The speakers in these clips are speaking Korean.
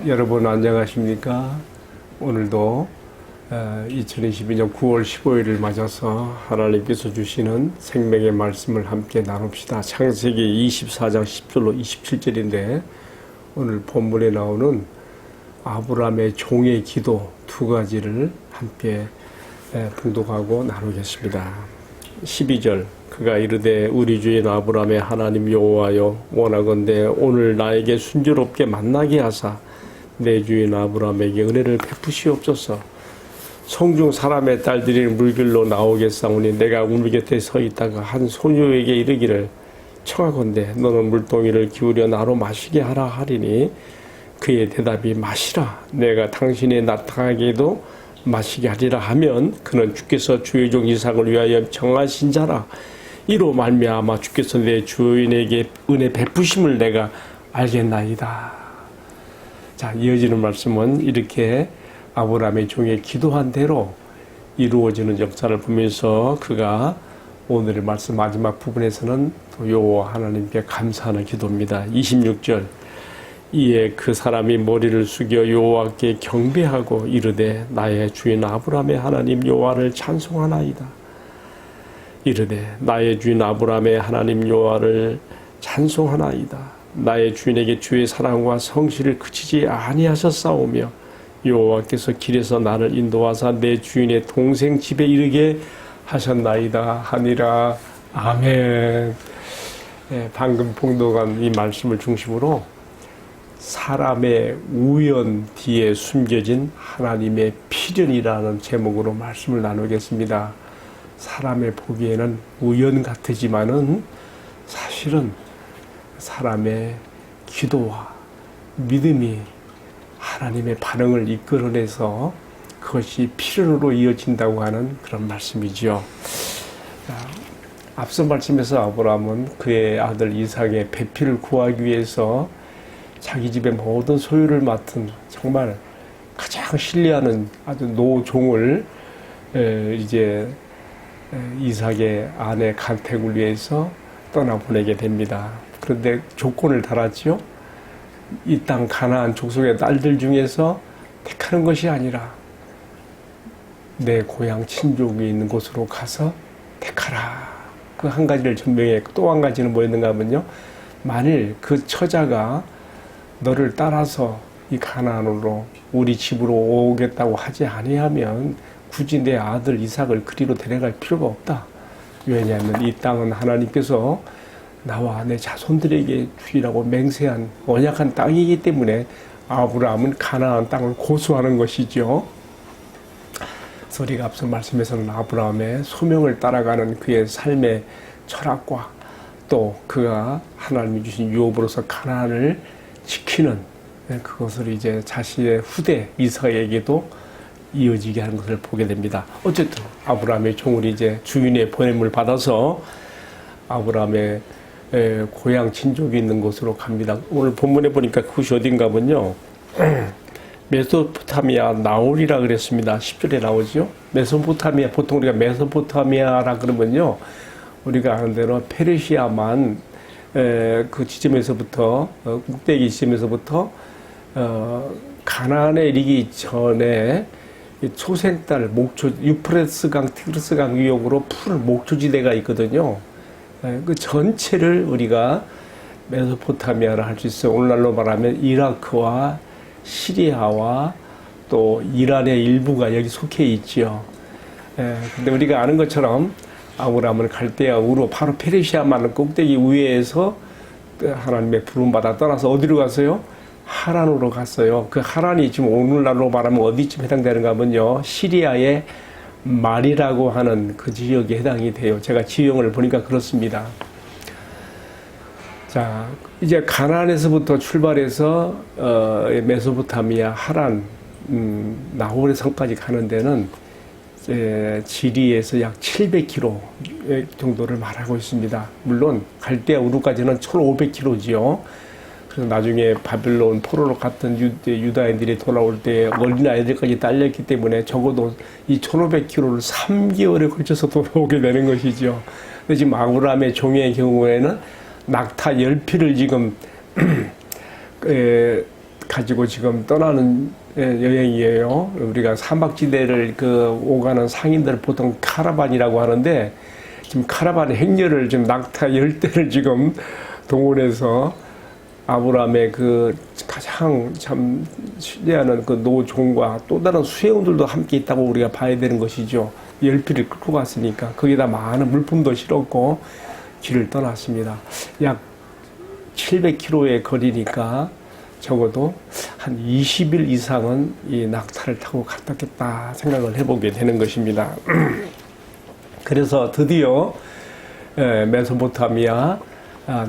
여러분 안녕하십니까? 오늘도 2022년 9월 15일을 맞아서 하나님께서 주시는 생명의 말씀을 함께 나눕시다. 창세기 24장 10절로 27절인데 오늘 본문에 나오는 아브라함의 종의 기도 두 가지를 함께 봉독하고 나누겠습니다. 12절 그가 이르되 우리 주인 아브라함의 하나님 여호와여 원하건대 오늘 나에게 순조롭게 만나게 하사 내 주인 아브라함에게 은혜를 베푸시옵소서. 성중 사람의 딸들이 물길로 나오겠사오니 내가 우물 곁에 서 있다가 한 소녀에게 이르기를 청하건대 너는 물동이를 기울여 나로 마시게 하라 하리니 그의 대답이 마시라 내가 당신이 나타나게도 마시게 하리라 하면 그는 주께서 주의 종 이삭을 위하여 정하신 자라. 이로 말미암아 주께서 내 주인에게 은혜 베푸심을 내가 알겠나이다. 자, 이어지는 말씀은 이렇게 아브라함의 종의 기도한 대로 이루어지는 역사를 보면서 그가 오늘의 말씀 마지막 부분에서는 여호와 하나님께 감사하는 기도입니다. 26절 이에 그 사람이 머리를 숙여 여호와께 경배하고 이르되 나의 주인 아브라함의 하나님 여호와를 찬송하나이다. 이르되 나의 주인 아브라함의 하나님 여호와를 찬송하나이다. 나의 주인에게 주의 사랑과 성실을 그치지 아니하셨사오며 여호와께서 길에서 나를 인도하사 내 주인의 동생 집에 이르게 하셨나이다 하니라. 아멘. 방금 봉독한 이 말씀을 중심으로 사람의 우연 뒤에 숨겨진 하나님의 필연이라는 제목으로 말씀을 나누겠습니다. 사람의 보기에는 우연 같으지만은 사실은 사람의 기도와 믿음이 하나님의 반응을 이끌어내서 그것이 필연으로 이어진다고 하는 그런 말씀이지요. 앞서 말씀에서 아브라함은 그의 아들 이삭의 배필을 구하기 위해서 자기 집의 모든 소유를 맡은 정말 가장 신뢰하는 아주 노종을 이제 이삭의 아내 간택을 위해서 떠나보내게 됩니다. 그런데 조건을 달았지요. 이 땅 가나안 족속의 딸들 중에서 택하는 것이 아니라 내 고향 친족이 있는 곳으로 가서 택하라. 그 한 가지를 전명해 또 한 가지는 뭐였는가 하면요. 만일 그 처자가 너를 따라서 이 가나안으로 우리 집으로 오겠다고 하지 아니하면 굳이 내 아들 이삭을 그리로 데려갈 필요가 없다. 왜냐하면 이 땅은 하나님께서 나와 내 자손들에게 주리라고 맹세한 언약한 땅이기 때문에 아브라함은 가나안 땅을 고수하는 것이죠. 그래서 우리가 앞서 말씀에서는 아브라함의 소명을 따라가는 그의 삶의 철학과 또 그가 하나님이 주신 유업으로서 가나안을 지키는 그것을 이제 자신의 후대 이삭에게도 이어지게 하는 것을 보게 됩니다. 어쨌든 아브라함의 종을 이제 주인의 보냄을 받아서 아브라함의 고향 친족이 있는 곳으로 갑니다. 오늘 본문에 보니까 그것이 어딘가 하면요. 메소포타미아 나홀이라 그랬습니다. 10절에 나오죠. 메소포타미아, 보통 우리가 메소포타미아라 그러면요. 우리가 아는 대로 페르시아만 그 지점에서부터 꼭대기 지점에서부터 가나안에 이르기 전에 초생딸 목초 유프레스강 티그리스강 위역으로 푸른 목초지대가 있거든요. 그 전체를 우리가 메소포타미아라 할 수 있어요. 오늘날로 말하면 이라크와 시리아와 또 이란의 일부가 여기 속해 있지요. 근데 우리가 아는 것처럼 아브라함은 갈대아 우로 바로 페르시아만 꼭대기 위에서 하나님의 부름받아 떠나서 어디로 갔어요? 하란으로 갔어요. 그 하란이 지금 오늘날로 말하면 어디쯤 해당되는가 하면요. 시리아의 말이라고 하는 그 지역에 해당이 돼요. 제가 지형을 보니까 그렇습니다. 자, 이제 가나안에서부터 출발해서 메소포타미아 하란 나홀의 성까지 가는 데는 지리에서 약 700km 정도를 말하고 있습니다. 물론 갈대아 우루까지는 1500km지요. 그래서 나중에 바벨론 포로로 갔던 유다인들이 돌아올 때 어린아이들까지 딸렸기 때문에 적어도 이 1500km를 3개월에 걸쳐서 돌아오게 되는 것이죠. 근데 지금 아브라함의 종의 경우에는 낙타 10피를 지금 가지고 지금 떠나는 여행이에요. 우리가 사막지대를 오가는 상인들 보통 카라반이라고 하는데 지금 카라반 행렬을 지금 낙타 10대를 지금 동원해서 아브라함의 가장 참 신뢰하는 노종과 또 다른 수행원들도 함께 있다고 우리가 봐야 되는 것이죠. 열피를 끌고 갔으니까 거기다 많은 물품도 실었고 길을 떠났습니다. 약 700km의 거리니까 적어도 한 20일 이상은 이 낙타를 타고 갔겠다 생각을 해보게 되는 것입니다. 그래서 드디어 메소포타미아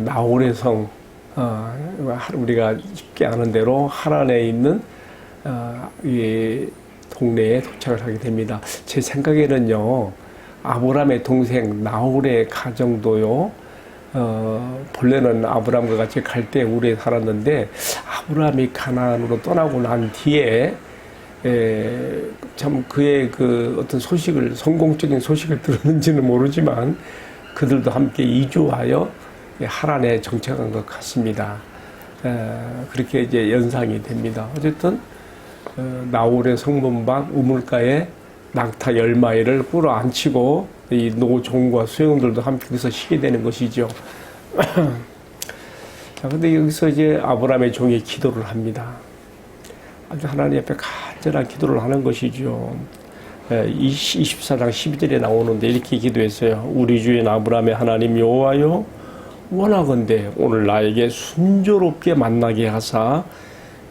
나홀의 성, 우리가 쉽게 아는 대로 하란에 있는 이 동네에 도착을 하게 됩니다. 제 생각에는요, 아브라함의 동생 나홀의 가정도요, 본래는 아브라함과 같이 갈대 우르에 살았는데 아브라함이 가나안으로 떠나고 난 뒤에 참 그의 어떤 소식을, 성공적인 소식을 들었는지는 모르지만 그들도 함께 이주하여 하란에 정착한 것 같습니다. 그렇게 이제 연상이 됩니다. 어쨌든 나홀의 성문 밖 우물가에 낙타 10마리를 끌어안치고 이 노종과 수행들도 함께 거기서 쉬게 되는 것이죠. 자, 근데 여기서 이제 아브라함의 종이 기도를 합니다. 아주 하나님 앞에 간절한 기도를 하는 것이죠. 24장 12절에 나오는데 이렇게 기도했어요. 우리 주인 아브라함의 하나님 여호와여, 원하건대 오늘 나에게 순조롭게 만나게 하사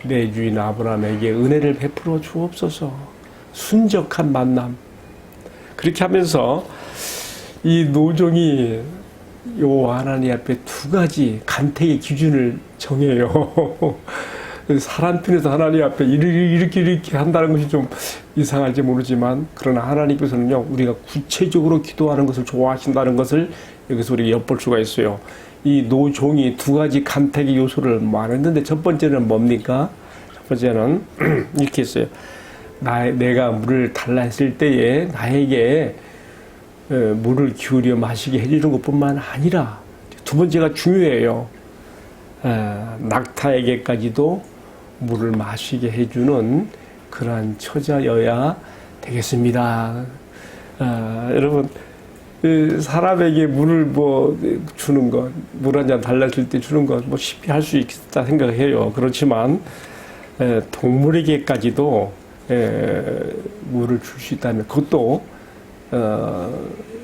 내 주인 아브라함에게 은혜를 베풀어 주옵소서. 순적한 만남. 그렇게 하면서 이 노종이 여호와 하나님 앞에 두 가지 간택의 기준을 정해요. 사람 편에서 하나님 앞에 이렇게 한다는 것이 좀 이상할지 모르지만, 그러나 하나님께서는요, 우리가 구체적으로 기도하는 것을 좋아하신다는 것을 여기서 우리가 엿볼 수가 있어요. 이 노종이 두 가지 간택의 요소를 말했는데, 첫 번째는 뭡니까? 첫 번째는 이렇게 했어요. 내가 물을 달라 했을 때에 나에게 물을 기울여 마시게 해주는 것뿐만 아니라, 두 번째가 중요해요. 낙타에게까지도 물을 마시게 해주는 그러한 처자여야 되겠습니다. 여러분, 사람에게 물을 주는 것, 물 한 잔 달라줄 때 주는 것, 쉽게 할 수 있다 생각해요. 그렇지만, 동물에게까지도 물을 줄 수 있다면, 그것도,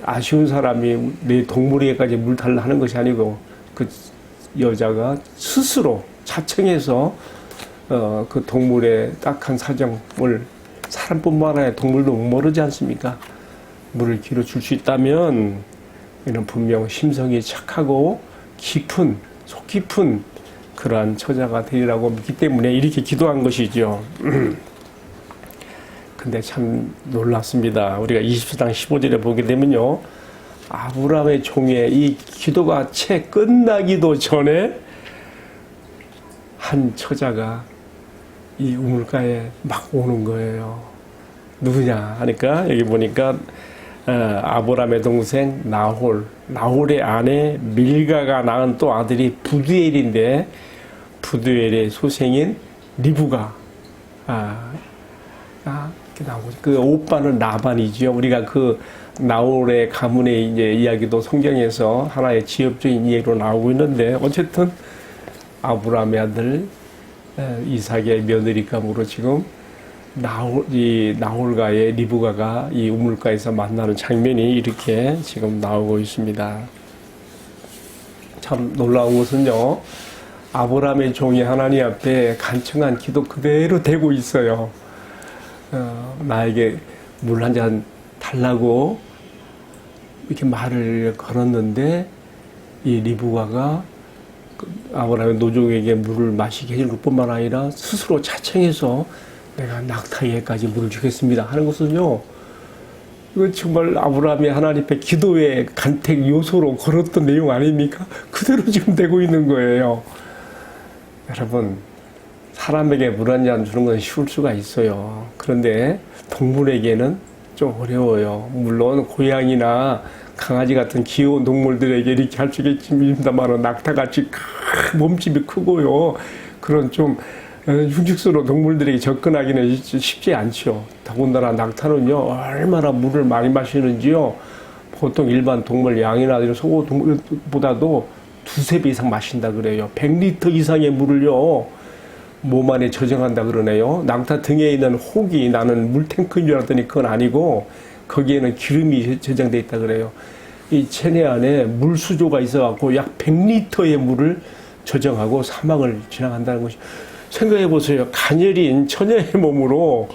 아쉬운 사람이 내 동물에게까지 물 달라 하는 것이 아니고, 그 여자가 스스로 자청해서, 그 동물의 딱한 사정을, 사람뿐만 아니라 동물도 모르지 않습니까? 물을 길어 줄 수 있다면, 이는 분명 심성이 착하고 속 깊은 그러한 처자가 되리라고 믿기 때문에 이렇게 기도한 것이죠. 근데 참 놀랍습니다. 우리가 24장 15절에 보게 되면요, 아브라함의 종의 이 기도가 채 끝나기도 전에 한 처자가 이 우물가에 막 오는 거예요. 누구냐 하니까 여기 보니까 아브라함의 동생 나홀의 아내 밀가가 낳은 또 아들이 부두엘인데, 부두엘의 소생인 리브가 이렇게 나오고, 그 오빠는 라반이죠. 우리가 그 나홀의 가문의 이제 이야기도 성경에서 하나의 지엽적인 이야기로 나오고 있는데, 어쨌든 아브라함의 아들 이삭의 며느리감으로 지금 나홀과의 리브가가 이 우물가에서 만나는 장면이 이렇게 지금 나오고 있습니다. 참 놀라운 것은요, 아브라함의 종이 하나님 앞에 간청한 기도 그대로 되고 있어요. 나에게 물 한 잔 달라고 이렇게 말을 걸었는데, 이 리브가가 아브라함의 노종에게 물을 마시게 해줄 것뿐만 아니라 스스로 자청해서 내가 낙타에게까지 물을 주겠습니다 하는 것은요, 이건 정말 아브라함이 하나님 앞에 기도의 간택 요소로 걸었던 내용 아닙니까? 그대로 지금 되고 있는 거예요. 여러분, 사람에게 물 한 잔 주는 건 쉬울 수가 있어요. 그런데 동물에게는 좀 어려워요. 물론 고양이나 강아지 같은 귀여운 동물들에게 이렇게 할 수 있겠습니다만, 낙타같이 몸집이 크고요, 그런 좀 흉측스러운 동물들에게 접근하기는 쉽지 않죠. 더군다나 낙타는요, 얼마나 물을 많이 마시는지요. 보통 일반 동물, 양이나 이런 소고 동물보다도 두세 배 이상 마신다 그래요. 100리터 이상의 물을요, 몸 안에 저장한다 그러네요. 낙타 등에 있는 혹이 나는 물탱크인 줄 알았더니 그건 아니고, 거기에는 기름이 저장돼 있다 그래요. 이 체내 안에 물 수조가 있어갖고 약 100리터의 물을 저장하고 사막을 지나간다는 것이, 생각해 보세요. 가녀린 처녀의 몸으로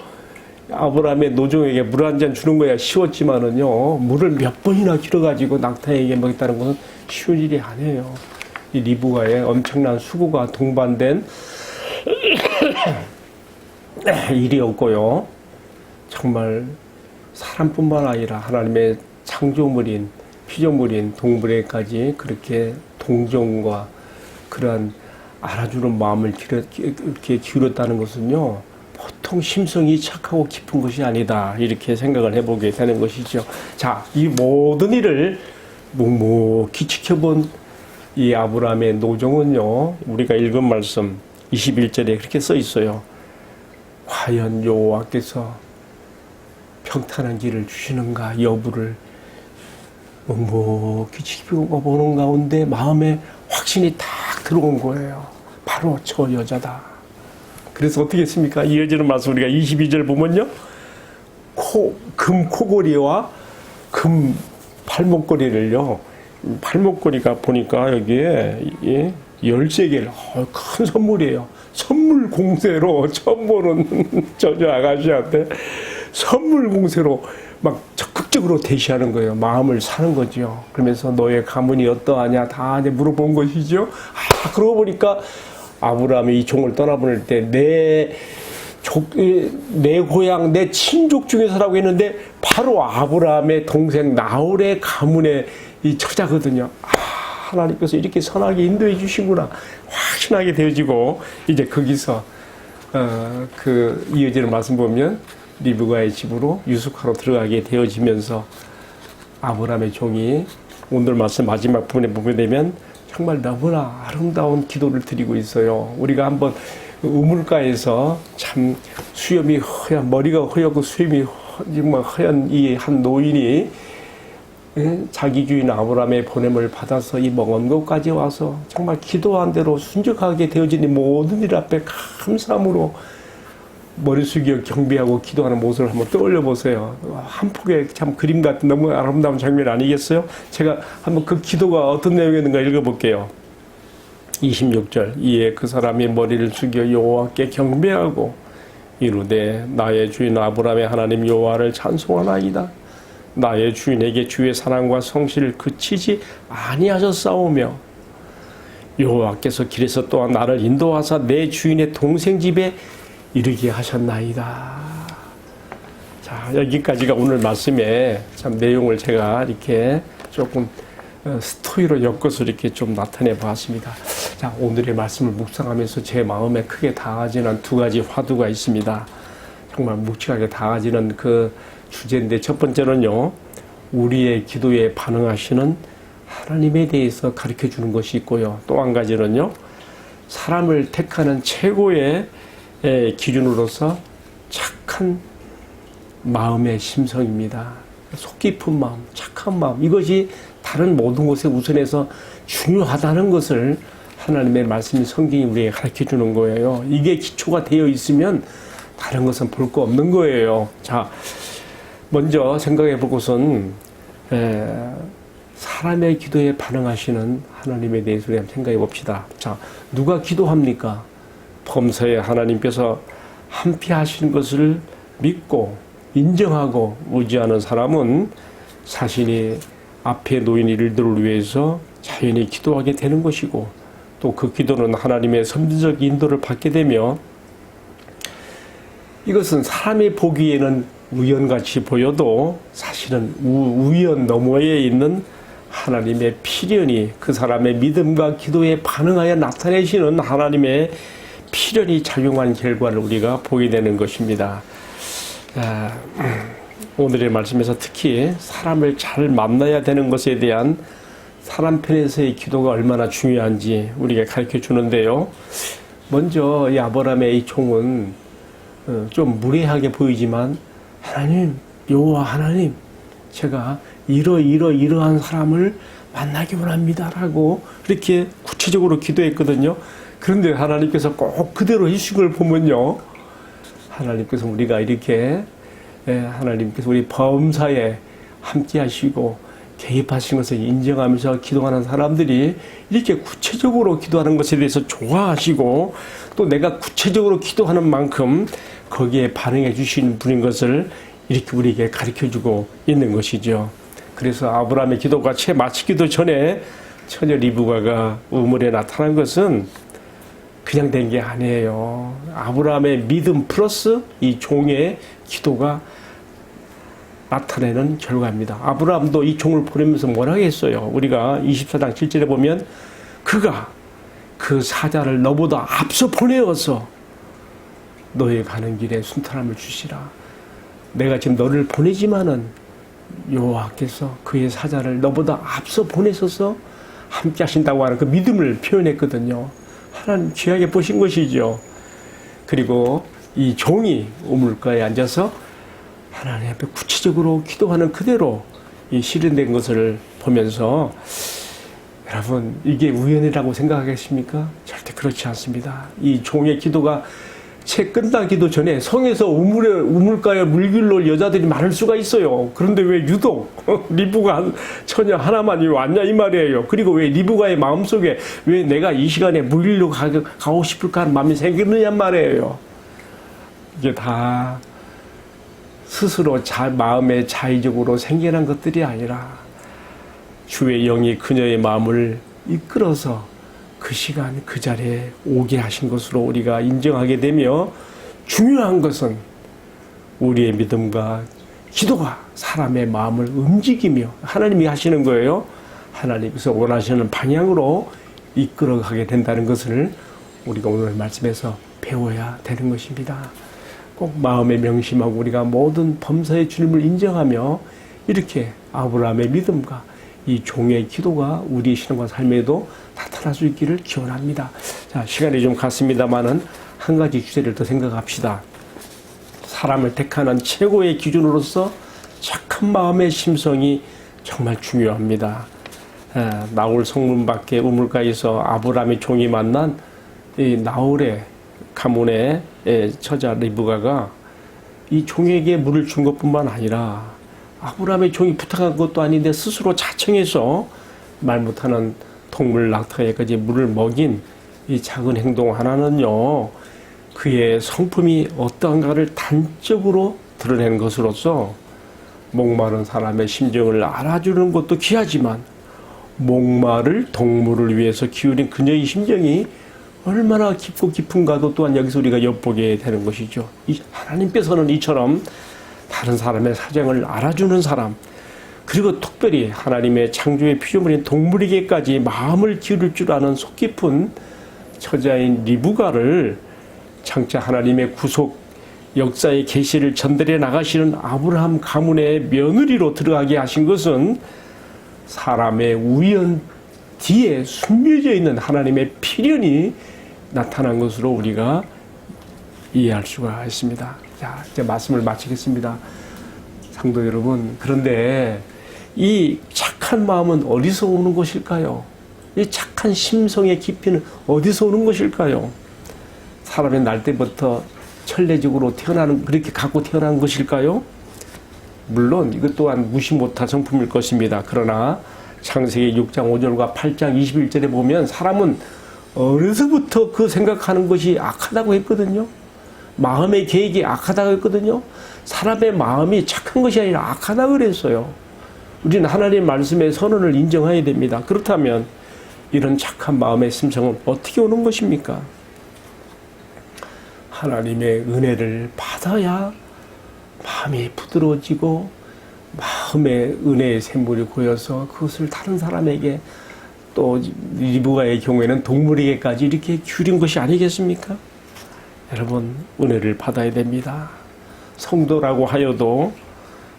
아브라함의 노종에게 물 한 잔 주는 거야 쉬웠지만은요, 물을 몇 번이나 길어가지고 낙타에게 먹였다는 것은 쉬운 일이 아니에요. 이 리브가의 엄청난 수고가 동반된 일이었고요. 정말 사람뿐만 아니라 하나님의 창조물인, 피조물인 동물에까지 그렇게 동정과 그러한 알아주는 마음을 이렇게 기울였다는 것은요, 보통 심성이 착하고 깊은 것이 아니다, 이렇게 생각을 해보게 되는 것이죠. 자, 이 모든 일을 묵묵히 지켜본 이 아브라함의 노종은요, 우리가 읽은 말씀 21절에 그렇게 써 있어요. 과연 여호와께서 평탄한 길을 주시는가 여부를 묵묵히 지켜보는 가운데 마음에 확신이 딱 들어온 거예요. 바로 저 여자다. 그래서 어떻게 했습니까? 이어지는 말씀 우리가 22절 보면요, 금 코걸이와 금 팔목걸이를요, 팔목걸이가 보니까 여기에 13개를, 큰 선물이에요. 선물 공세로, 처음 보는 저저 아가씨한테 선물 공세로 막 적극적으로 대시하는 거예요. 마음을 사는 거죠. 그러면서 너의 가문이 어떠하냐 다 이제 물어본 것이죠. 그러고 보니까 아브라함이 이 종을 떠나보낼 때 내 고향, 내 친족 중에서라고 했는데 바로 아브라함의 동생 나홀의 가문의 이 처자거든요. 하나님께서 이렇게 선하게 인도해 주시구나 확신하게 되어지고, 이제 거기서 그 이어지는 말씀 보면 리브가의 집으로 유숙하러 들어가게 되어지면서 아브라함의 종이 오늘 말씀 마지막 부분에 보게 되면 정말 너무나 아름다운 기도를 드리고 있어요. 우리가 한번 우물가에서 참 수염이 허연, 머리가 허옇고 수염이 정말 허연 이 한 노인이 자기 주인 아브라함의 보냄을 받아서 이 먼 곳까지 와서 정말 기도한 대로 순적하게 되어진 이 모든 일 앞에 감사함으로 머리 숙여 경배하고 기도하는 모습을 한번 떠올려 보세요. 한 폭의 참 그림 같은 너무 아름다운 장면 아니겠어요? 제가 한번 그 기도가 어떤 내용이었는가 읽어볼게요. 26절. 이에 그 사람이 머리를 숙여 여호와께 경배하고 이르되 나의 주인 아브라함의 하나님 여호와를 찬송하나이다. 나의 주인에게 주의 사랑과 성실을 그치지 아니하셨사오며 여호와께서 길에서 또한 나를 인도하사 내 주인의 동생 집에 이르게 하셨나이다. 자, 여기까지가 오늘 말씀의 참 내용을 제가 이렇게 조금 스토리로 엮어서 이렇게 좀 나타내 보았습니다. 자, 오늘의 말씀을 묵상하면서 제 마음에 크게 닿아지는 두 가지 화두가 있습니다. 정말 묵직하게 닿아지는 그 주제인데, 첫 번째는요, 우리의 기도에 반응하시는 하나님에 대해서 가르쳐 주는 것이 있고요. 또 한 가지는요, 사람을 택하는 최고의 기준으로서 착한 마음의 심성입니다. 속 깊은 마음, 착한 마음, 이것이 다른 모든 것에 우선해서 중요하다는 것을 하나님의 말씀이, 성경이 우리에게 가르쳐 주는 거예요. 이게 기초가 되어 있으면 다른 것은 볼 거 없는 거예요. 자, 먼저 생각해 볼 것은 사람의 기도에 반응하시는 하나님에 대해서 우리 한번 생각해 봅시다. 자, 누가 기도합니까? 범사에 하나님께서 함께 하시는 것을 믿고 인정하고 의지하는 사람은 자신이 앞에 놓인 일들을 위해서 자연히 기도하게 되는 것이고, 또 그 기도는 하나님의 선지적 인도를 받게 되며, 이것은 사람이 보기에는 우연같이 보여도 사실은 우연 너머에 있는 하나님의 필연이, 그 사람의 믿음과 기도에 반응하여 나타내시는 하나님의 필연이 작용한 결과를 우리가 보게 되는 것입니다. 오늘의 말씀에서 특히 사람을 잘 만나야 되는 것에 대한 사람 편에서의 기도가 얼마나 중요한지 우리가 가르쳐 주는데요. 먼저 이 아브라함의 이 종은 좀 무례하게 보이지만 하나님, 여호와 하나님, 제가 이러한 사람을 만나기 원합니다라고 이렇게 구체적으로 기도했거든요. 그런데 하나님께서 꼭 그대로 해주신 걸 보면요, 하나님께서 우리가 이렇게 하나님께서 우리 범사에 함께 하시고 개입하신 것을 인정하면서 기도하는 사람들이 이렇게 구체적으로 기도하는 것에 대해서 좋아하시고 또 내가 구체적으로 기도하는 만큼 거기에 반응해 주신 분인 것을 이렇게 우리에게 가르쳐주고 있는 것이죠. 그래서 아브라함의 기도가 채 마치기도 전에 처녀 리브가가 우물에 나타난 것은 그냥 된 게 아니에요. 아브라함의 믿음 플러스 이 종의 기도가 나타내는 결과입니다. 아브라함도 이 종을 보내면서 뭐라고 했어요? 우리가 24장 7절에 보면 그가 그 사자를 너보다 앞서 보내어서 너의 가는 길에 순탄함을 주시라. 내가 지금 너를 보내지만은 여호와께서 그의 사자를 너보다 앞서 보내셔서 함께 하신다고 하는 그 믿음을 표현했거든요. 하나님 귀하게 보신 것이죠. 그리고 이 종이 우물가에 앉아서 하나님 앞에 구체적으로 기도하는 그대로 이 실현된 것을 보면서 여러분, 이게 우연이라고 생각하겠습니까? 절대 그렇지 않습니다. 이 종의 기도가 채 끝나기도 전에 성에서 우물가에 물길로 여자들이 많을 수가 있어요. 그런데 왜 유독 리브가 처녀 하나만이 왔냐 이 말이에요. 그리고 왜 리브가의 마음속에 왜 내가 이 시간에 물길로 가고 싶을까 하는 마음이 생기느냐 말이에요. 이게 다 스스로 마음에 자의적으로 생겨난 것들이 아니라 주의 영이 그녀의 마음을 이끌어서 그 시간 그 자리에 오게 하신 것으로 우리가 인정하게 되며, 중요한 것은 우리의 믿음과 기도가 사람의 마음을 움직이며 하나님이 하시는 거예요. 하나님께서 원하시는 방향으로 이끌어가게 된다는 것을 우리가 오늘 말씀에서 배워야 되는 것입니다. 꼭 마음에 명심하고 우리가 모든 범사의 주님을 인정하며 이렇게 아브라함의 믿음과 이 종의 기도가 우리의 신앙과 삶에도 나타날 수 있기를 기원합니다. 자, 시간이 좀 갔습니다만은 한 가지 주제를 더 생각합시다. 사람을 택하는 최고의 기준으로서 착한 마음의 심성이 정말 중요합니다. 나홀 성문 밖에 우물가에서 아브라함의 종이 만난 이 나홀의 가문의 처자 리브가가 이 종에게 물을 준 것뿐만 아니라 아브라함의 종이 부탁한 것도 아닌데 스스로 자청해서 말 못하는 동물 낙타에까지 물을 먹인 이 작은 행동 하나는요, 그의 성품이 어떠한가를 단적으로 드러낸 것으로서 목마른 사람의 심정을 알아주는 것도 귀하지만 목마를 동물을 위해서 기울인 그녀의 심정이 얼마나 깊고 깊은가도 또한 여기서 우리가 엿보게 되는 것이죠. 하나님께서는 이처럼 다른 사람의 사정을 알아주는 사람, 그리고 특별히 하나님의 창조의 피조물인 동물에게까지 마음을 기울일 줄 아는 속 깊은 처자인 리브가를 장차 하나님의 구속 역사의 계시를 전달해 나가시는 아브라함 가문의 며느리로 들어가게 하신 것은 사람의 우연 뒤에 숨겨져 있는 하나님의 필연이 나타난 것으로 우리가 이해할 수가 있습니다. 자, 이제 말씀을 마치겠습니다. 성도 여러분, 그런데 이 착한 마음은 어디서 오는 것일까요? 이 착한 심성의 깊이는 어디서 오는 것일까요? 사람의 날 때부터 천례적으로 그렇게 갖고 태어난 것일까요? 물론 이것 또한 무시 못할 성품일 것입니다. 그러나 창세기 6장 5절과 8장 21절에 보면 사람은 어려서부터 그 생각하는 것이 악하다고 했거든요. 마음의 계획이 악하다고 했거든요. 사람의 마음이 착한 것이 아니라 악하다고 그랬어요. 우리는 하나님의 말씀의 선언을 인정해야 됩니다. 그렇다면 이런 착한 마음의 심성은 어떻게 오는 것입니까? 하나님의 은혜를 받아야 마음이 부드러워지고 마음의 은혜의 샘물이 고여서 그것을 다른 사람에게, 또 리브가의 경우에는 동물에게까지 이렇게 기울인 것이 아니겠습니까? 여러분, 은혜를 받아야 됩니다. 성도라고 하여도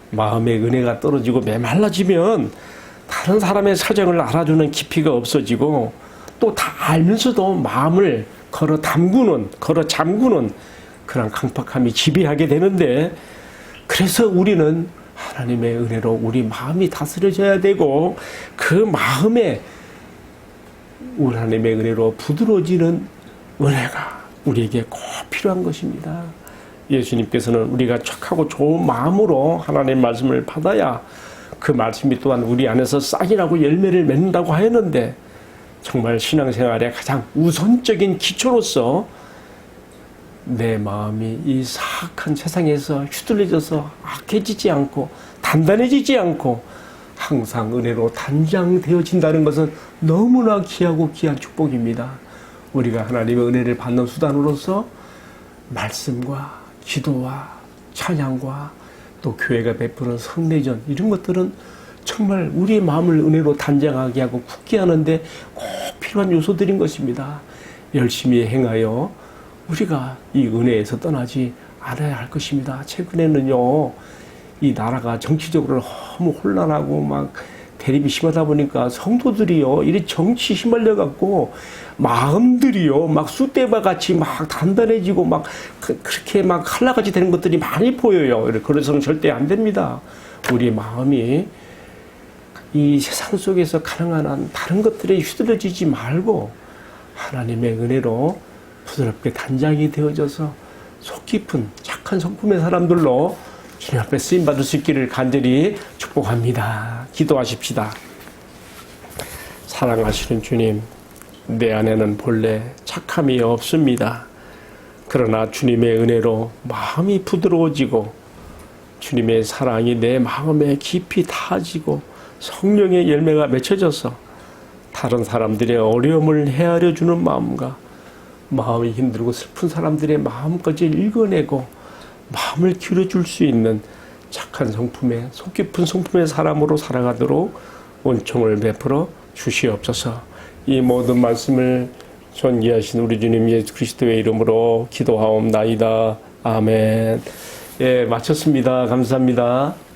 마음의 은혜가 떨어지고 메말라지면 다른 사람의 사정을 알아주는 깊이가 없어지고 또 다 알면서도 마음을 걸어 잠그는 그런 강팍함이 지배하게 되는데, 그래서 우리는 하나님의 은혜로 우리 마음이 다스려져야 되고, 그 마음에 하나님의 은혜로 부드러워지는 은혜가 우리에게 꼭 필요한 것입니다. 예수님께서는 우리가 착하고 좋은 마음으로 하나님의 말씀을 받아야 그 말씀이 또한 우리 안에서 싹이 나고 열매를 맺는다고 하였는데, 정말 신앙생활의 가장 우선적인 기초로서 내 마음이 이 사악한 세상에서 휘둘려져서 악해지지 않고 단단해지지 않고 항상 은혜로 단장되어진다는 것은 너무나 귀하고 귀한 축복입니다. 우리가 하나님의 은혜를 받는 수단으로서 말씀과 기도와 찬양과 또 교회가 베푸는 성례전, 이런 것들은 정말 우리의 마음을 은혜로 단장하게 하고 굳게 하는데 꼭 필요한 요소들인 것입니다. 열심히 행하여 우리가 이 은혜에서 떠나지 않아야 할 것입니다. 최근에는요, 이 나라가 정치적으로 너무 혼란하고 막 대립이 심하다 보니까 성도들이요, 이리 정치 휘말려 갖고 마음들이요, 막 쑥대밭 같이 막 단단해지고 막 그렇게 막 칼라같이 되는 것들이 많이 보여요. 그래서는 절대 안 됩니다. 우리 마음이 이 세상 속에서 가능한 한 다른 것들에 휘둘려지지 말고 하나님의 은혜로 부드럽게 단장이 되어져서 속 깊은 착한 성품의 사람들로 주님 앞에 쓰임받을 수 있기를 간절히 축복합니다. 기도하십시다. 사랑하시는 주님, 내 안에는 본래 착함이 없습니다. 그러나 주님의 은혜로 마음이 부드러워지고 주님의 사랑이 내 마음에 깊이 타지고 성령의 열매가 맺혀져서 다른 사람들의 어려움을 헤아려 주는 마음과 마음이 힘들고 슬픈 사람들의 마음까지 읽어내고 마음을 기울여줄 수 있는 착한 성품의, 속 깊은 성품의 사람으로 살아가도록 은총을 베풀어 주시옵소서. 이 모든 말씀을 존귀하신 우리 주님 예수 그리스도의 이름으로 기도하옵나이다. 아멘. 예, 마쳤습니다. 감사합니다.